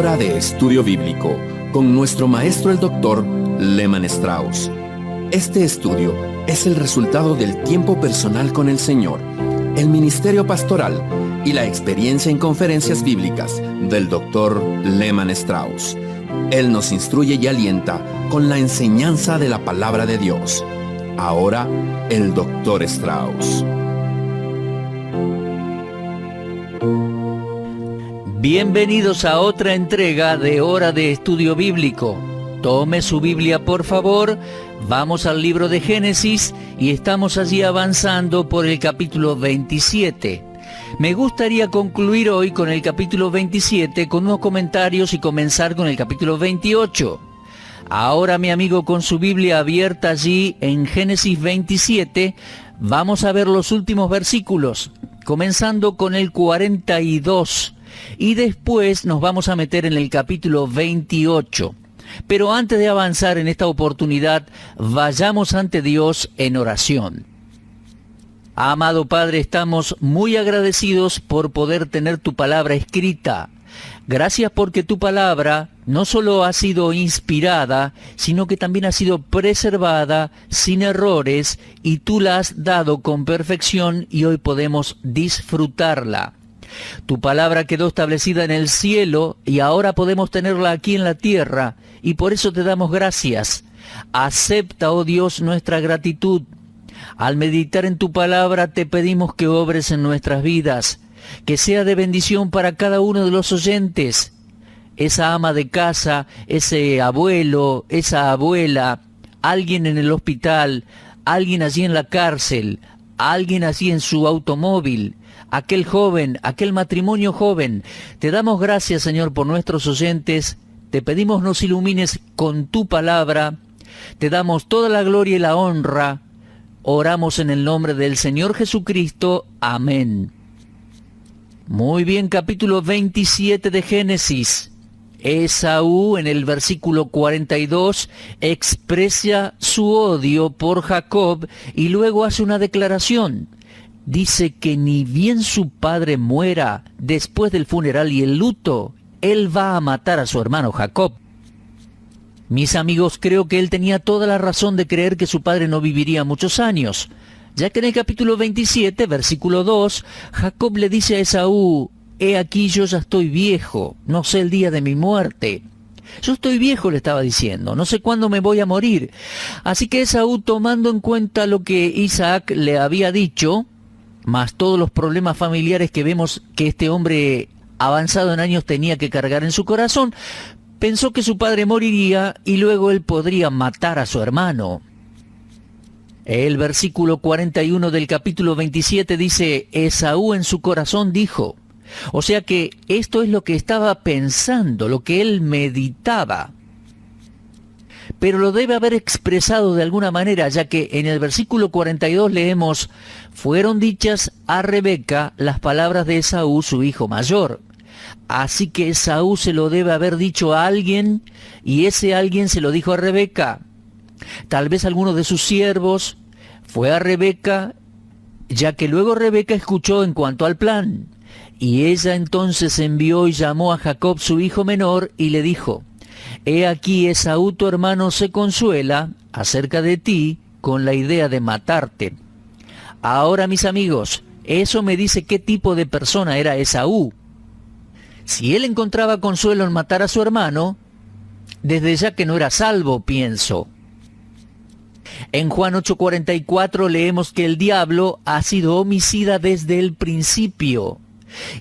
Hora de Estudio Bíblico con nuestro maestro el Dr. Lehman Strauss. Este estudio es el resultado del tiempo personal con el Señor, el ministerio pastoral y la experiencia en conferencias bíblicas del Dr. Lehman Strauss. Él nos instruye y alienta con la enseñanza de la palabra de Dios. Ahora, el Dr. Strauss. Bienvenidos a otra entrega de Hora de Estudio Bíblico. Tome su Biblia, por favor. Vamos al libro de Génesis y estamos allí avanzando por el capítulo 27. Me gustaría concluir hoy con el capítulo 27 con unos comentarios y comenzar con el capítulo 28. Ahora, mi amigo, con su Biblia abierta allí en Génesis 27, vamos a ver los últimos versículos, comenzando con el 42. Y después nos vamos a meter en el capítulo 28. Pero antes de avanzar en esta oportunidad, vayamos ante Dios en oración. Amado Padre, estamos muy agradecidos por poder tener tu palabra escrita. Gracias porque tu palabra no solo ha sido inspirada, sino que también ha sido preservada sin errores, y tú la has dado con perfección y hoy podemos disfrutarla. Tu palabra quedó establecida en el cielo y ahora podemos tenerla aquí en la tierra, y por eso te damos gracias. Acepta, oh Dios, nuestra gratitud. Al meditar en tu palabra te pedimos que obres en nuestras vidas, que sea de bendición para cada uno de los oyentes. Esa ama de casa, ese abuelo, esa abuela, alguien en el hospital, alguien allí en la cárcel, alguien allí en su automóvil, aquel joven, aquel matrimonio joven. Te damos gracias, Señor, por nuestros oyentes. Te pedimos nos ilumines con tu palabra. Te damos toda la gloria y la honra. Oramos en el nombre del Señor Jesucristo. Amén. Muy bien, capítulo 27 de Génesis. Esaú, en el versículo 42, expresa su odio por Jacob y luego hace una declaración. Dice que ni bien su padre muera después del funeral y el luto, él va a matar a su hermano Jacob. Mis amigos, creo que él tenía toda la razón de creer que su padre no viviría muchos años, ya que en el capítulo 27, versículo 2, Jacob le dice a Esaú: «He aquí, yo ya estoy viejo, no sé el día de mi muerte». Yo estoy viejo, le estaba diciendo, no sé cuándo me voy a morir. Así que Esaú, tomando en cuenta lo que Isaac le había dicho, más todos los problemas familiares que vemos que este hombre avanzado en años tenía que cargar en su corazón, pensó que su padre moriría y luego él podría matar a su hermano. El versículo 41 del capítulo 27 dice: Esaú en su corazón dijo. O sea que esto es lo que estaba pensando, lo que él meditaba. Pero lo debe haber expresado de alguna manera, ya que en el versículo 42 leemos: fueron dichas a Rebeca las palabras de Esaú, su hijo mayor. Así que Esaú se lo debe haber dicho a alguien, y ese alguien se lo dijo a Rebeca. Tal vez alguno de sus siervos fue a Rebeca, ya que luego Rebeca escuchó en cuanto al plan. Y ella entonces envió y llamó a Jacob su hijo menor y le dijo: «He aquí, Esaú tu hermano se consuela acerca de ti con la idea de matarte». Ahora, mis amigos, eso me dice qué tipo de persona era Esaú. Si él encontraba consuelo en matar a su hermano, desde ya que no era salvo, pienso. En Juan 8:44 leemos que el diablo ha sido homicida desde el principio,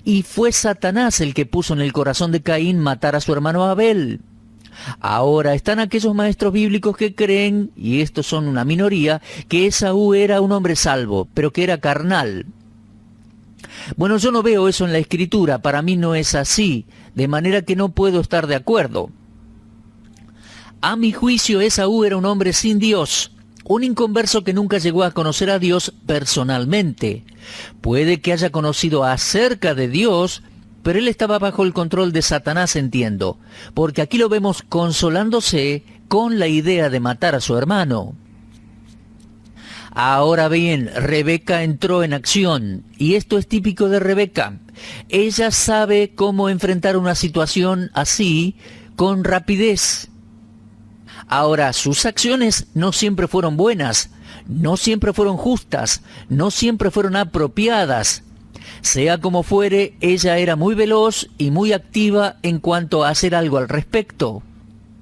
y fue Satanás el que puso en el corazón de Caín matar a su hermano Abel. Ahora están aquellos maestros bíblicos que creen, y estos son una minoría, que Esaú era un hombre salvo, pero que era carnal. Bueno, yo no veo eso en la Escritura, para mí no es así, de manera que no puedo estar de acuerdo. A mi juicio, Esaú era un hombre sin Dios, un inconverso que nunca llegó a conocer a Dios personalmente. Puede que haya conocido acerca de Dios, pero él estaba bajo el control de Satanás, entiendo, porque aquí lo vemos consolándose con la idea de matar a su hermano. Ahora bien, Rebeca entró en acción, y esto es típico de Rebeca. Ella sabe cómo enfrentar una situación así con rapidez. Ahora, sus acciones no siempre fueron buenas, no siempre fueron justas, no siempre fueron apropiadas. Sea como fuere, ella era muy veloz y muy activa en cuanto a hacer algo al respecto.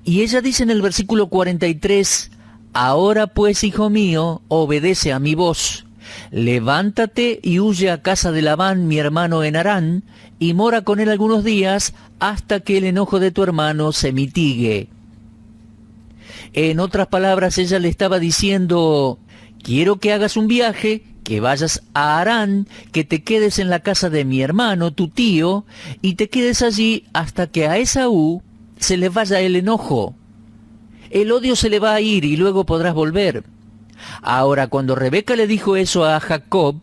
Y ella dice en el versículo 43, «Ahora pues, hijo mío, obedece a mi voz. Levántate y huye a casa de Labán, mi hermano en Harán, y mora con él algunos días hasta que el enojo de tu hermano se mitigue». En otras palabras, ella le estaba diciendo, quiero que hagas un viaje, que vayas a Harán, que te quedes en la casa de mi hermano, tu tío, y te quedes allí hasta que a Esaú se le vaya el enojo. El odio se le va a ir y luego podrás volver. Ahora, cuando Rebeca le dijo eso a Jacob,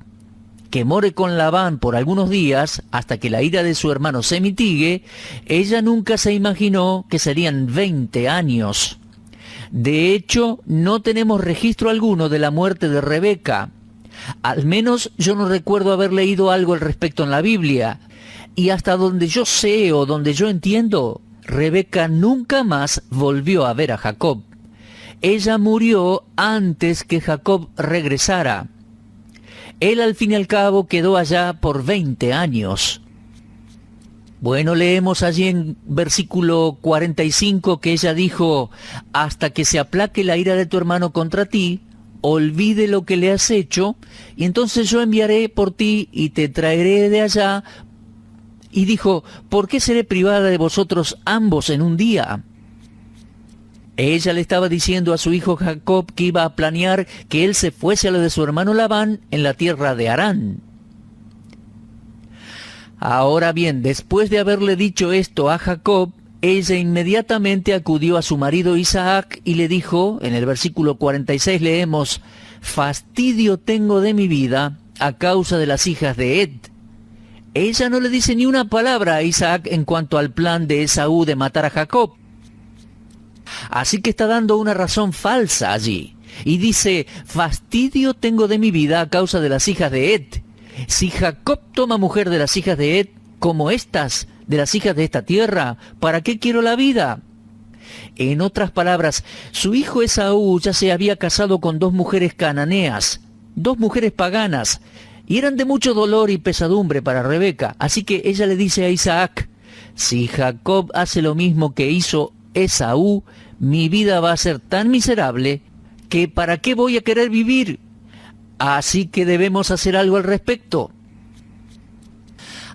que more con Labán por algunos días hasta que la ira de su hermano se mitigue, ella nunca se imaginó que serían 20 años. De hecho, no tenemos registro alguno de la muerte de Rebeca. Al menos yo no recuerdo haber leído algo al respecto en la Biblia. Y hasta donde yo sé o donde yo entiendo, Rebeca nunca más volvió a ver a Jacob. Ella murió antes que Jacob regresara. Él al fin y al cabo quedó allá por 20 años. Bueno, leemos allí en versículo 45 que ella dijo, hasta que se aplaque la ira de tu hermano contra ti, olvide lo que le has hecho, y entonces yo enviaré por ti y te traeré de allá. Y dijo, ¿por qué seré privada de vosotros ambos en un día? Ella le estaba diciendo a su hijo Jacob que iba a planear que él se fuese a lo de su hermano Labán en la tierra de Harán. Ahora bien, después de haberle dicho esto a Jacob, ella inmediatamente acudió a su marido Isaac y le dijo, en el versículo 46 leemos, «Fastidio tengo de mi vida a causa de las hijas de Ed». Ella no le dice ni una palabra a Isaac en cuanto al plan de Esaú de matar a Jacob. Así que está dando una razón falsa allí. Y dice, «Fastidio tengo de mi vida a causa de las hijas de Ed». Si Jacob toma mujer de las hijas de Ed, como estas, de las hijas de esta tierra, ¿para qué quiero la vida? En otras palabras, su hijo Esaú ya se había casado con 2 mujeres cananeas, 2 mujeres paganas, y eran de mucho dolor y pesadumbre para Rebeca. Así que ella le dice a Isaac, si Jacob hace lo mismo que hizo Esaú, mi vida va a ser tan miserable que ¿para qué voy a querer vivir? Así que debemos hacer algo al respecto.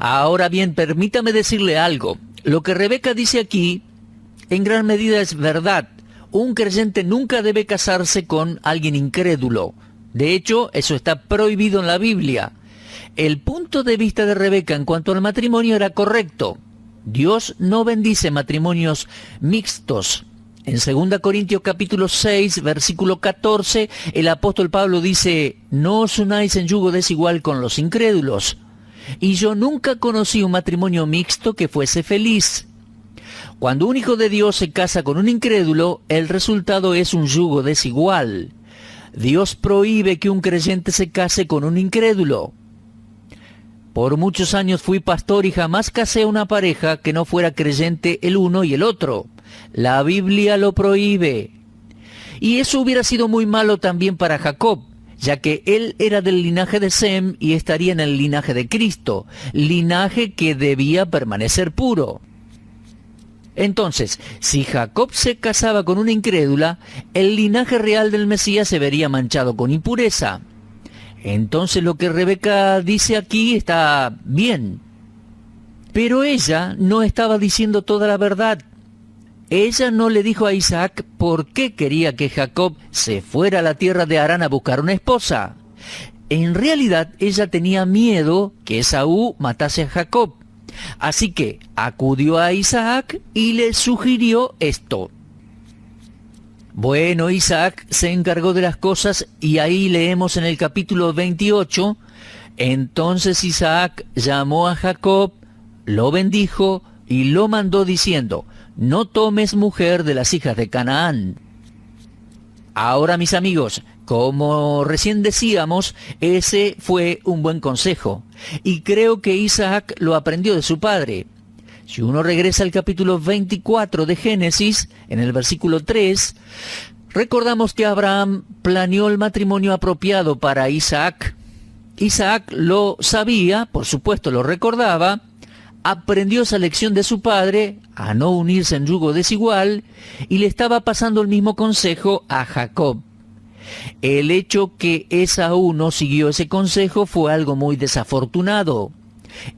Ahora bien, permítame decirle algo. Lo que Rebeca dice aquí, en gran medida es verdad. Un creyente nunca debe casarse con alguien incrédulo. De hecho, eso está prohibido en la Biblia. El punto de vista de Rebeca en cuanto al matrimonio era correcto. Dios no bendice matrimonios mixtos. En 2 Corintios capítulo 6, versículo 14, el apóstol Pablo dice, «No os unáis en yugo desigual con los incrédulos». Y yo nunca conocí un matrimonio mixto que fuese feliz. Cuando un hijo de Dios se casa con un incrédulo, el resultado es un yugo desigual. Dios prohíbe que un creyente se case con un incrédulo. Por muchos años fui pastor y jamás casé a una pareja que no fuera creyente el uno y el otro. La Biblia lo prohíbe. Y eso hubiera sido muy malo también para Jacob, ya que él era del linaje de Sem y estaría en el linaje de Cristo, linaje que debía permanecer puro. Entonces, si Jacob se casaba con una incrédula, el linaje real del Mesías se vería manchado con impureza. Entonces lo que Rebeca dice aquí está bien. Pero ella no estaba diciendo toda la verdad. Ella no le dijo a Isaac por qué quería que Jacob se fuera a la tierra de Harán a buscar una esposa. En realidad, ella tenía miedo que Esaú matase a Jacob. Así que acudió a Isaac y le sugirió esto. Bueno, Isaac se encargó de las cosas y ahí leemos en el capítulo 28, entonces Isaac llamó a Jacob, lo bendijo y lo mandó diciendo, no tomes mujer de las hijas de Canaán. Ahora, mis amigos, Como recién decíamos, ese fue un buen consejo. Y creo que Isaac lo aprendió de su padre. Si uno regresa al capítulo 24 de Génesis, en el versículo 3, recordamos que Abraham planeó el matrimonio apropiado para Isaac. Isaac lo sabía, por supuesto lo recordaba, aprendió esa lección de su padre a no unirse en yugo desigual y le estaba pasando el mismo consejo a Jacob. El hecho que Esaú no siguió ese consejo fue algo muy desafortunado.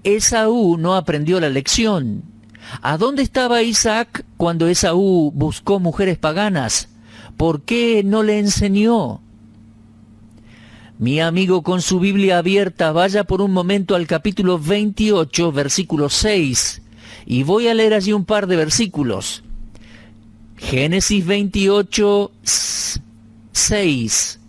Esaú no aprendió la lección. ¿A dónde estaba Isaac cuando Esaú buscó mujeres paganas? ¿Por qué no le enseñó? Mi amigo, con su Biblia abierta, vaya por un momento al capítulo 28, versículo 6, y voy a leer allí un par de versículos. Génesis 28, 6.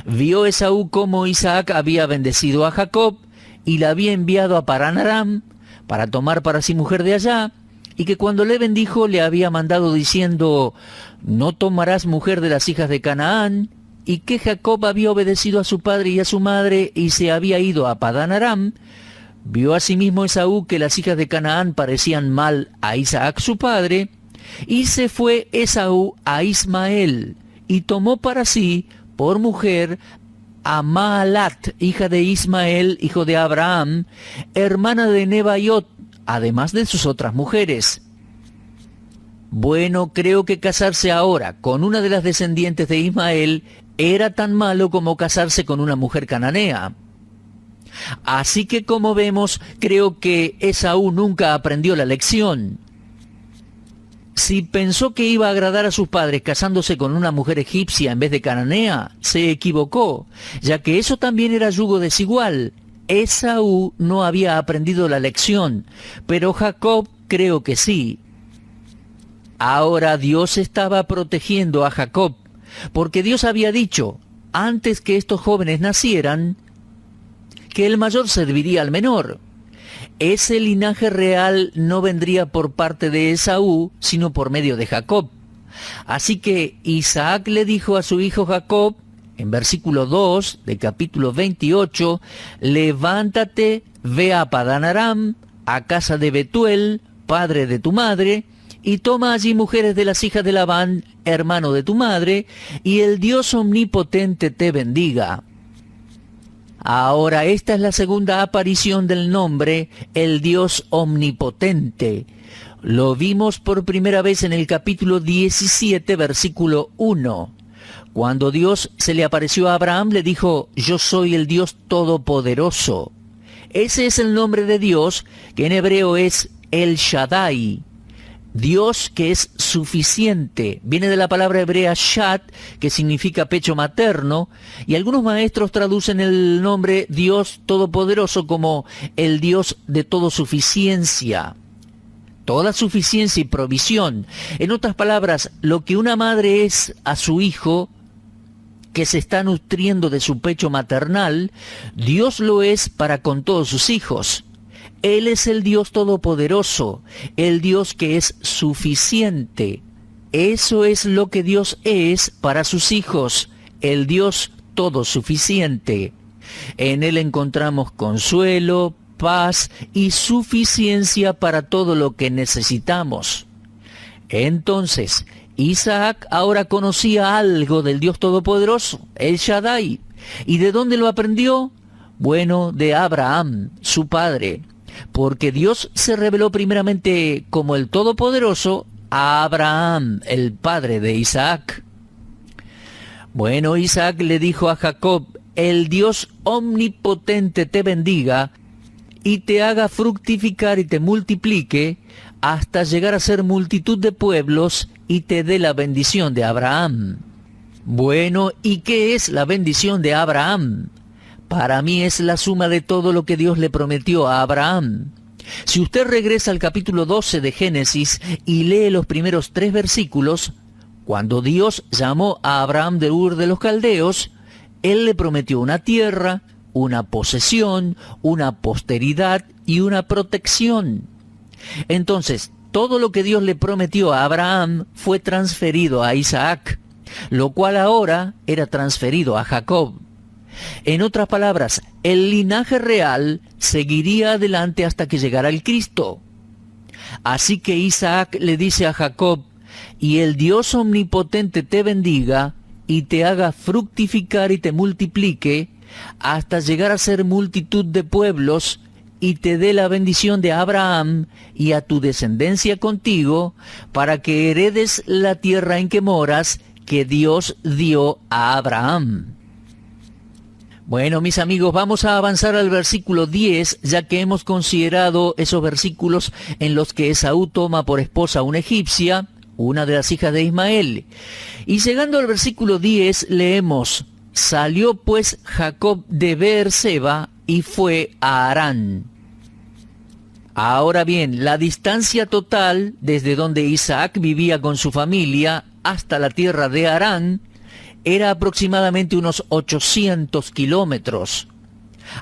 Vio Esaú cómo Isaac había bendecido a Jacob y la había enviado a Parán Aram para tomar para sí mujer de allá, y que cuando le bendijo le había mandado diciendo: no tomarás mujer de las hijas de Canaán, y que Jacob había obedecido a su padre y a su madre y se había ido a Padán Aram. Vio asimismo Esaú que las hijas de Canaán parecían mal a Isaac su padre, y se fue Esaú a Ismael, y tomó para sí por mujer a Maalat, hija de Ismael, hijo de Abraham, hermana de Nebaiot, además de sus otras mujeres. Bueno, creo que casarse ahora con una de las descendientes de Ismael era tan malo como casarse con una mujer cananea. Así que, como vemos, creo que Esaú nunca aprendió la lección. Si pensó que iba a agradar a sus padres casándose con una mujer egipcia en vez de cananea, se equivocó, ya que eso también era yugo desigual. Esaú no había aprendido la lección, pero Jacob creo que sí. Ahora Dios estaba protegiendo a Jacob, porque Dios había dicho, antes que estos jóvenes nacieran, que el mayor serviría al menor. Ese linaje real no vendría por parte de Esaú, sino por medio de Jacob. Así que Isaac le dijo a su hijo Jacob, en versículo 2 del capítulo 28, levántate, ve a Padán Aram, a casa de Betuel, padre de tu madre, y toma allí mujeres de las hijas de Labán, hermano de tu madre, y el Dios omnipotente te bendiga. Ahora, esta es la segunda aparición del nombre, el Dios omnipotente. Lo vimos por primera vez en el capítulo 17, versículo 1. Cuando Dios se le apareció a Abraham, le dijo: yo soy el Dios todopoderoso. Ese es el nombre de Dios, que en hebreo es El Shaddai. Dios que es suficiente. Viene de la palabra hebrea Shad, que significa pecho materno, y algunos maestros traducen el nombre Dios Todopoderoso como el Dios de toda suficiencia. Toda suficiencia y provisión. En otras palabras, lo que una madre es a su hijo, que se está nutriendo de su pecho maternal, Dios lo es para con todos sus hijos. Él es el Dios todopoderoso, el Dios que es suficiente. Eso es lo que Dios es para sus hijos, el Dios todosuficiente. En Él encontramos consuelo, paz y suficiencia para todo lo que necesitamos. Entonces, Isaac ahora conocía algo del Dios todopoderoso, el Shaddai. ¿Y de dónde lo aprendió? Bueno, de Abraham, su padre. Porque Dios se reveló primeramente como el Todopoderoso a Abraham, el padre de Isaac. Bueno, Isaac le dijo a Jacob: el Dios omnipotente te bendiga y te haga fructificar y te multiplique hasta llegar a ser multitud de pueblos y te dé la bendición de Abraham. Bueno, ¿y qué es la bendición de Abraham? Para mí es la suma de todo lo que Dios le prometió a Abraham. Si usted regresa al capítulo 12 de Génesis y lee los primeros 3 versículos, cuando Dios llamó a Abraham de Ur de los Caldeos, Él le prometió una tierra, una posesión, una posteridad y una protección. Entonces, todo lo que Dios le prometió a Abraham fue transferido a Isaac. lo cual ahora era transferido a Jacob. En otras palabras, el linaje real seguiría adelante hasta que llegara el Cristo. Así que Isaac le dice a Jacob: y el Dios omnipotente te bendiga y te haga fructificar y te multiplique hasta llegar a ser multitud de pueblos, y te dé la bendición de Abraham y a tu descendencia contigo, para que heredes la tierra en que moras, que Dios dio a Abraham. Bueno, mis amigos, vamos a avanzar al versículo 10, ya que hemos considerado esos versículos en los que Esaú toma por esposa a una egipcia, una de las hijas de Ismael. Y llegando al versículo 10, leemos: salió pues Jacob de Beerseba y fue a Harán. Ahora bien, la distancia total desde donde Isaac vivía con su familia hasta la tierra de Harán era aproximadamente unos 800 kilómetros.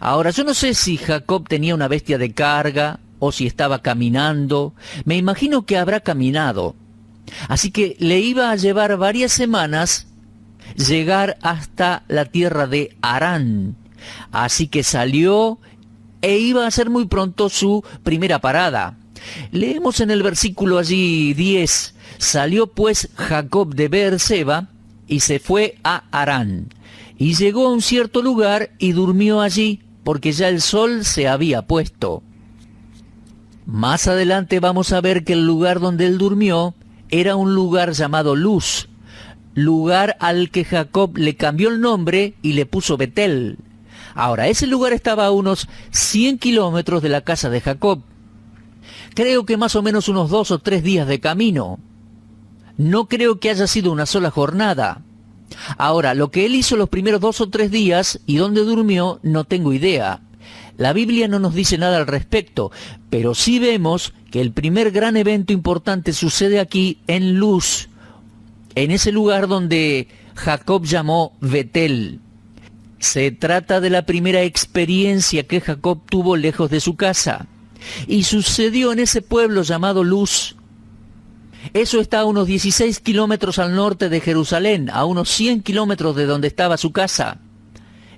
Ahora, yo no sé si Jacob tenía una bestia de carga o si estaba caminando. Me imagino que habrá caminado. Así que le iba a llevar varias semanas llegar hasta la tierra de Harán. Así que salió e iba a ser muy pronto su primera parada. Leemos en el versículo allí 10: salió pues Jacob de Beerseba y se fue a Harán, y llegó a un cierto lugar y durmió allí, porque ya el sol se había puesto. Más adelante vamos a ver que el lugar donde él durmió era un lugar llamado Luz, lugar al que Jacob le cambió el nombre y le puso Betel. Ahora, ese lugar estaba a unos 100 kilómetros de la casa de Jacob. Creo que más o menos unos 2 o 3 días de camino. No creo que haya sido una sola jornada. Ahora, lo que él hizo los primeros 2 o 3 días y dónde durmió, no tengo idea. La Biblia no nos dice nada al respecto, pero sí vemos que el primer gran evento importante sucede aquí en Luz, en ese lugar donde Jacob llamó Betel. Se trata de la primera experiencia que Jacob tuvo lejos de su casa, y sucedió en ese pueblo llamado Luz. Eso está a unos 16 kilómetros al norte de Jerusalén, a unos 100 kilómetros de donde estaba su casa.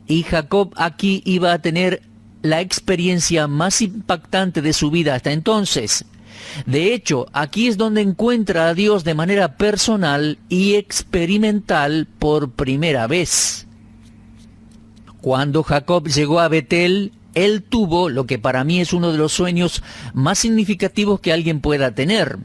Y Jacob aquí iba a tener la experiencia más impactante de su vida hasta entonces. De hecho, aquí es donde encuentra a Dios de manera personal y experimental por primera vez. Cuando Jacob llegó a Betel, él tuvo lo que para mí es uno de los sueños más significativos que alguien pueda tener.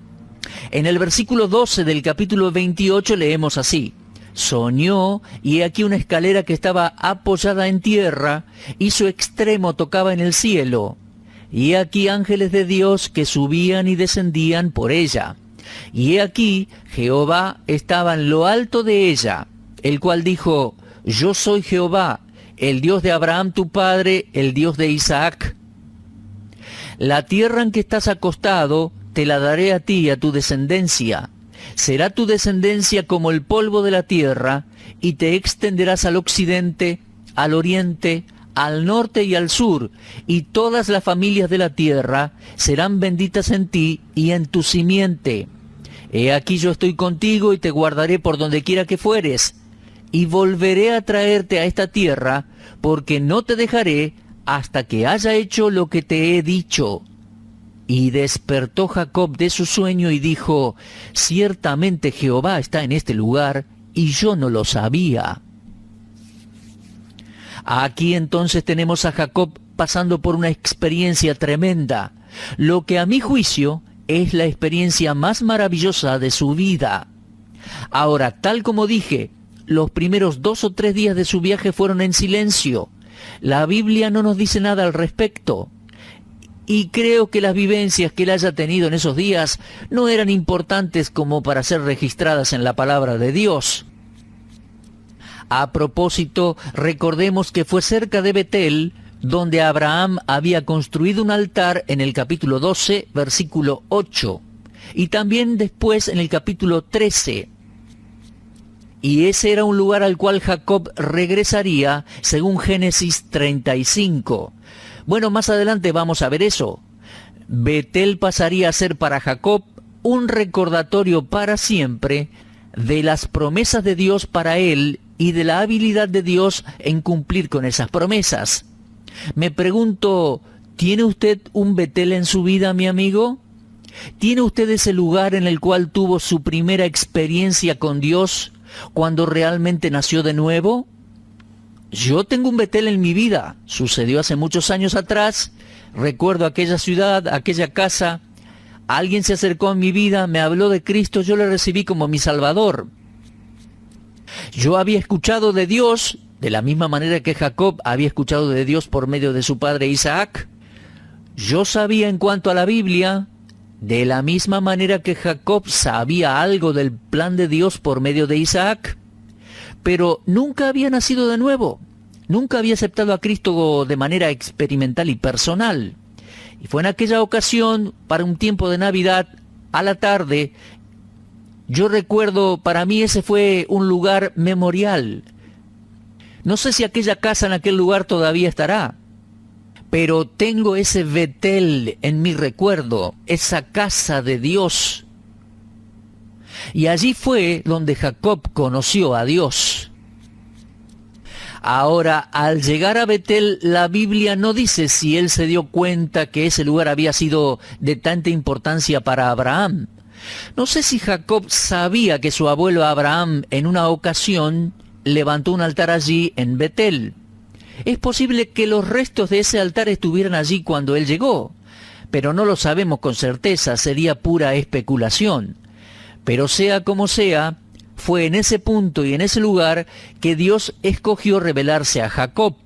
En el versículo 12 del capítulo 28 leemos así: soñó, y he aquí una escalera que estaba apoyada en tierra, y su extremo tocaba en el cielo. Y he aquí ángeles de Dios que subían y descendían por ella. Y he aquí Jehová estaba en lo alto de ella, el cual dijo: yo soy Jehová, el Dios de Abraham tu padre, el Dios de Isaac. La tierra en que estás acostado te la daré a ti y a tu descendencia. Será tu descendencia como el polvo de la tierra, y te extenderás al occidente, al oriente, al norte y al sur, y todas las familias de la tierra serán benditas en ti y en tu simiente. He aquí yo estoy contigo y te guardaré por donde quiera que fueres, y volveré a traerte a esta tierra, porque no te dejaré hasta que haya hecho lo que te he dicho. Y despertó Jacob de su sueño y dijo: ciertamente Jehová está en este lugar, y yo no lo sabía. Aquí entonces tenemos a Jacob pasando por una experiencia tremenda, lo que a mi juicio es la experiencia más maravillosa de su vida. Ahora, tal como dije, los primeros 2 o 3 días de su viaje fueron en silencio. La Biblia no nos dice nada al respecto. Y creo que las vivencias que él haya tenido en esos días no eran importantes como para ser registradas en la palabra de Dios. A propósito, recordemos que fue cerca de Betel donde Abraham había construido un altar en el capítulo 12, versículo 8, y también después en el capítulo 13. Y ese era un lugar al cual Jacob regresaría según Génesis 35. Bueno, más adelante vamos a ver eso. Betel pasaría a ser para Jacob un recordatorio para siempre de las promesas de Dios para él y de la habilidad de Dios en cumplir con esas promesas. Me pregunto, ¿tiene usted un Betel en su vida, mi amigo? ¿Tiene usted ese lugar en el cual tuvo su primera experiencia con Dios cuando realmente nació de nuevo? Yo tengo un Betel en mi vida. Sucedió hace muchos años atrás. Recuerdo aquella ciudad, aquella casa. Alguien se acercó a mi vida, me habló de Cristo, yo le recibí como mi Salvador. Yo había escuchado de Dios, de la misma manera que Jacob había escuchado de Dios por medio de su padre Isaac. Yo sabía en cuanto a la Biblia, de la misma manera que Jacob sabía algo del plan de Dios por medio de Isaac, pero nunca había nacido de nuevo, nunca había aceptado a Cristo de manera experimental y personal. Y fue en aquella ocasión, para un tiempo de Navidad, a la tarde. Yo recuerdo, para mí ese fue un lugar memorial. No sé si aquella casa en aquel lugar todavía estará, pero tengo ese Betel en mi recuerdo, esa casa de Dios. Y allí fue donde Jacob conoció a Dios. Ahora, al llegar a Betel, la Biblia no dice si él se dio cuenta que ese lugar había sido de tanta importancia para Abraham. No sé si Jacob sabía que su abuelo Abraham en una ocasión levantó un altar allí en Betel. Es posible que los restos de ese altar estuvieran allí cuando él llegó, pero no lo sabemos con certeza, sería pura especulación. Pero sea como sea, fue en ese punto y en ese lugar que Dios escogió revelarse a Jacob,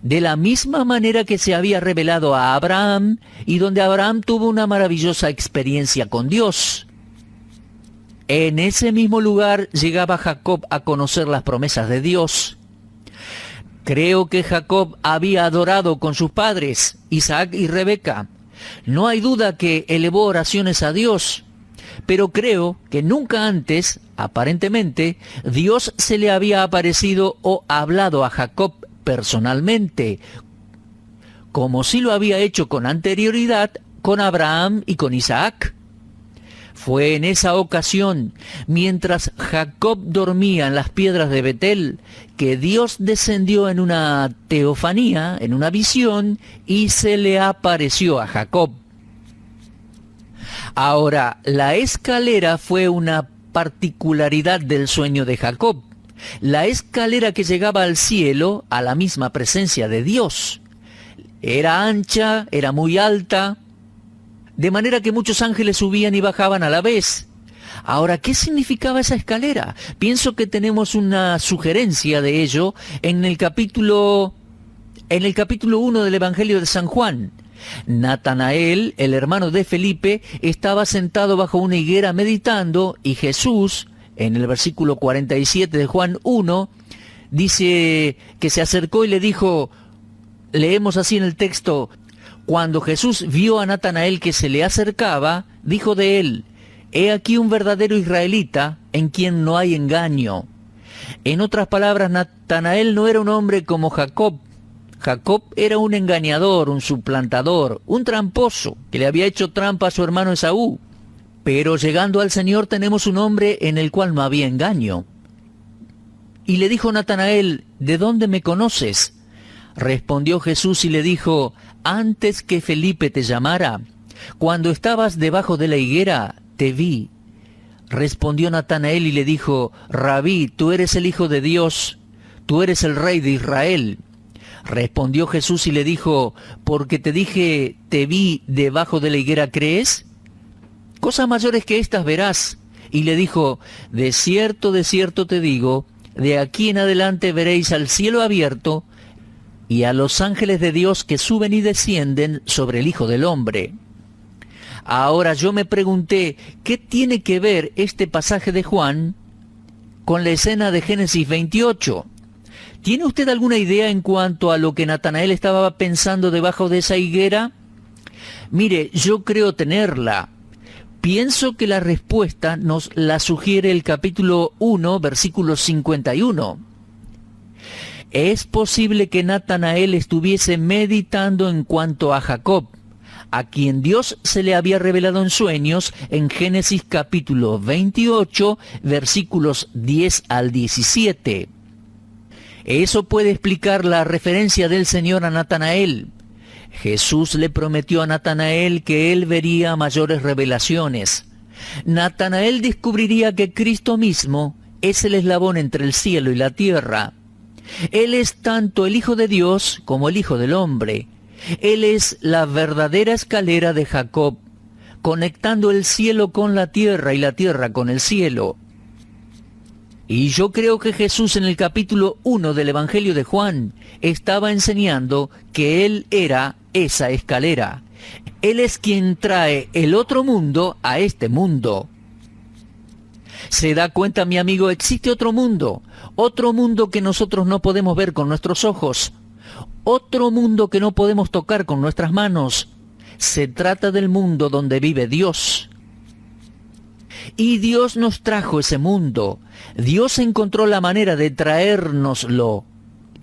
de la misma manera que se había revelado a Abraham y donde Abraham tuvo una maravillosa experiencia con Dios. En ese mismo lugar llegaba Jacob a conocer las promesas de Dios. Creo que Jacob había adorado con sus padres, Isaac y Rebeca. No hay duda que elevó oraciones a Dios, pero creo que nunca antes, aparentemente, Dios se le había aparecido o hablado a Jacob personalmente, como si lo había hecho con anterioridad con Abraham y con Isaac. Fue en esa ocasión, mientras Jacob dormía en las piedras de Betel, que Dios descendió en una teofanía, en una visión, y se le apareció a Jacob. Ahora, la escalera fue una particularidad del sueño de Jacob. La escalera que llegaba al cielo, a la misma presencia de Dios. Era ancha, era muy alta, de manera que muchos ángeles subían y bajaban a la vez. Ahora, ¿qué significaba esa escalera? Pienso que tenemos una sugerencia de ello en el capítulo 1 del Evangelio de San Juan. Natanael, el hermano de Felipe, estaba sentado bajo una higuera meditando, y Jesús, en el versículo 47 de Juan 1, dice que se acercó y le dijo, leemos así en el texto, cuando Jesús vio a Natanael que se le acercaba, dijo de él, he aquí un verdadero israelita en quien no hay engaño. En otras palabras, Natanael no era un hombre como Jacob. Jacob era un engañador, un suplantador, un tramposo, que le había hecho trampa a su hermano Esaú. Pero llegando al Señor tenemos un hombre en el cual no había engaño. Y le dijo Natanael, ¿de dónde me conoces? Respondió Jesús y le dijo, antes que Felipe te llamara, cuando estabas debajo de la higuera, te vi. Respondió Natanael y le dijo, Rabí, tú eres el Hijo de Dios, tú eres el Rey de Israel. Respondió Jesús y le dijo, porque te dije, te vi debajo de la higuera, ¿crees? Cosas mayores que estas verás. Y le dijo, de cierto te digo, de aquí en adelante veréis al cielo abierto y a los ángeles de Dios que suben y descienden sobre el Hijo del Hombre. Ahora yo me pregunté, ¿qué tiene que ver este pasaje de Juan con la escena de Génesis 28? ¿Tiene usted alguna idea en cuanto a lo que Natanael estaba pensando debajo de esa higuera? Mire, yo creo tenerla. Pienso que la respuesta nos la sugiere el capítulo 1, versículo 51. Es posible que Natanael estuviese meditando en cuanto a Jacob, a quien Dios se le había revelado en sueños en Génesis capítulo 28, versículos 10 al 17. Eso puede explicar la referencia del Señor a Natanael. Jesús le prometió a Natanael que él vería mayores revelaciones. Natanael descubriría que Cristo mismo es el eslabón entre el cielo y la tierra. Él es tanto el Hijo de Dios como el Hijo del Hombre. Él es la verdadera escalera de Jacob, conectando el cielo con la tierra y la tierra con el cielo. Y yo creo que Jesús en el capítulo 1 del Evangelio de Juan estaba enseñando que Él era esa escalera. Él es quien trae el otro mundo a este mundo. ¿Se da cuenta, mi amigo? Existe otro mundo que nosotros no podemos ver con nuestros ojos, otro mundo que no podemos tocar con nuestras manos. Se trata del mundo donde vive Dios. Y Dios nos trajo ese mundo. Dios encontró la manera de traérnoslo.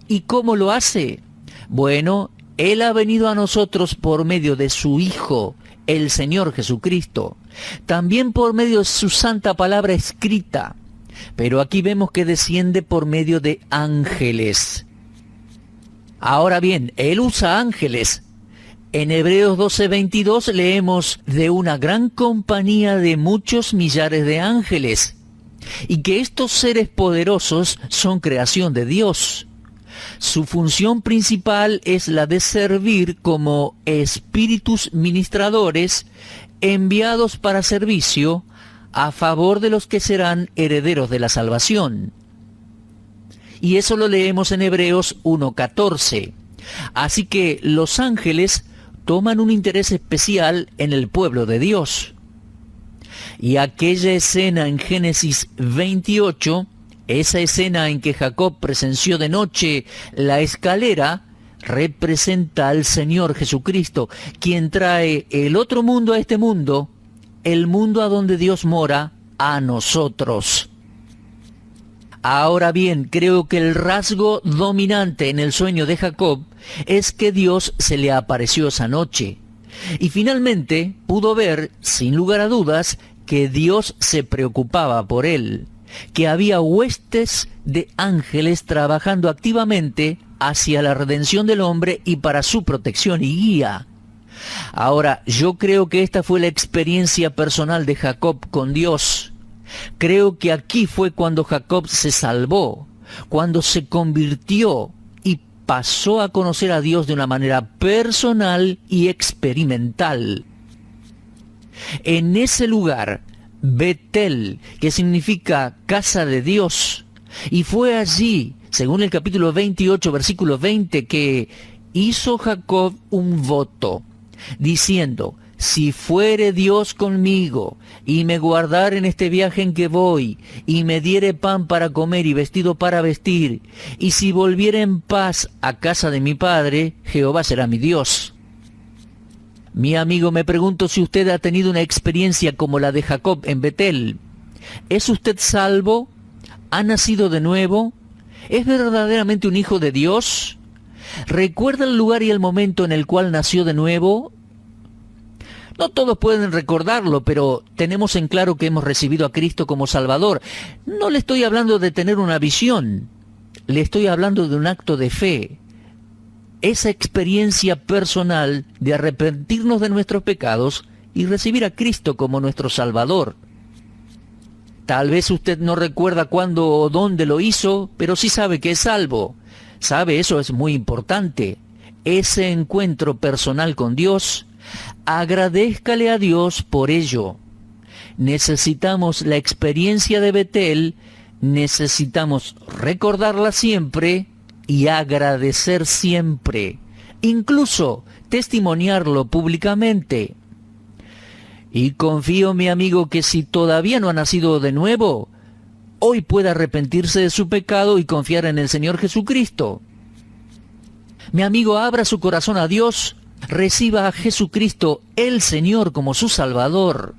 ¿Y cómo lo hace? Bueno, Él ha venido a nosotros por medio de su Hijo, el Señor Jesucristo. También por medio de su santa palabra escrita. Pero aquí vemos que desciende por medio de ángeles. Ahora bien, Él usa ángeles. En Hebreos 12:22 leemos de una gran compañía de muchos millares de ángeles, y que estos seres poderosos son creación de Dios. Su función principal es la de servir como espíritus ministradores enviados para servicio a favor de los que serán herederos de la salvación. Y eso lo leemos en Hebreos 1:14. Así que los ángeles toman un interés especial en el pueblo de Dios. Y aquella escena en Génesis 28, esa escena en que Jacob presenció de noche la escalera, representa al Señor Jesucristo, quien trae el otro mundo a este mundo, el mundo a donde Dios mora, a nosotros. Ahora bien, creo que el rasgo dominante en el sueño de Jacob es que Dios se le apareció esa noche. Y finalmente pudo ver, sin lugar a dudas, que Dios se preocupaba por él, que había huestes de ángeles trabajando activamente hacia la redención del hombre y para su protección y guía. Ahora, yo creo que esta fue la experiencia personal de Jacob con Dios. Creo que aquí fue cuando Jacob se salvó, cuando se convirtió y pasó a conocer a Dios de una manera personal y experimental. En ese lugar, Betel, que significa casa de Dios, y fue allí, según el capítulo 28, versículo 20, que hizo Jacob un voto, diciendo: si fuere Dios conmigo, y me guardare en este viaje en que voy, y me diere pan para comer y vestido para vestir, y si volviere en paz a casa de mi padre, Jehová será mi Dios. Mi amigo, me pregunto si usted ha tenido una experiencia como la de Jacob en Betel. ¿Es usted salvo? ¿Ha nacido de nuevo? ¿Es verdaderamente un hijo de Dios? ¿Recuerda el lugar y el momento en el cual nació de nuevo? No todos pueden recordarlo, pero tenemos en claro que hemos recibido a Cristo como Salvador. No le estoy hablando de tener una visión, le estoy hablando de un acto de fe. Esa experiencia personal de arrepentirnos de nuestros pecados y recibir a Cristo como nuestro Salvador. Tal vez usted no recuerda cuándo o dónde lo hizo, pero sí sabe que es salvo. ¿Sabe? Eso es muy importante. Ese encuentro personal con Dios, agradézcale a Dios por ello. Necesitamos la experiencia de Betel, necesitamos recordarla siempre y agradecer siempre, incluso testimoniarlo públicamente. Y confío, mi amigo, que si todavía no ha nacido de nuevo, hoy puede arrepentirse de su pecado y confiar en el Señor Jesucristo. Mi amigo, abra su corazón a Dios, reciba a Jesucristo, el Señor, como su Salvador.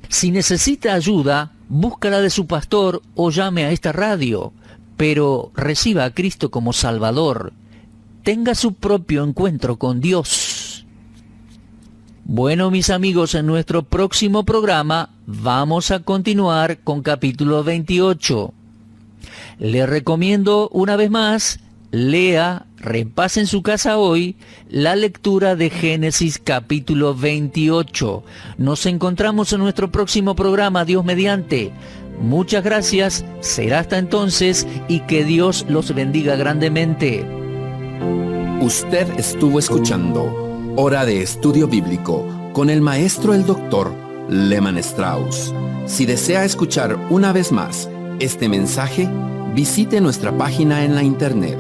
Si necesita ayuda, búscala de su pastor o llame a esta radio, pero reciba a Cristo como Salvador. Tenga su propio encuentro con Dios. Bueno, mis amigos, en nuestro próximo programa vamos a continuar con capítulo 28. Les recomiendo una vez más, repase en su casa hoy la lectura de Génesis capítulo 28. Nos encontramos en nuestro próximo programa, Dios mediante. Muchas gracias, será hasta entonces y que Dios los bendiga grandemente. Usted estuvo escuchando Hora de Estudio Bíblico con el maestro el doctor Lehman Strauss. Si desea escuchar una vez más este mensaje, visite nuestra página en la internet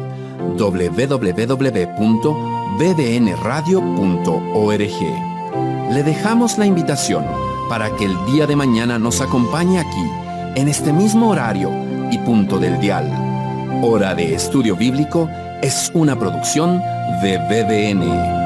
www.bbnradio.org. Le dejamos la invitación para que el día de mañana nos acompañe aquí, en este mismo horario y punto del dial. Hora de Estudio Bíblico es una producción de BBN.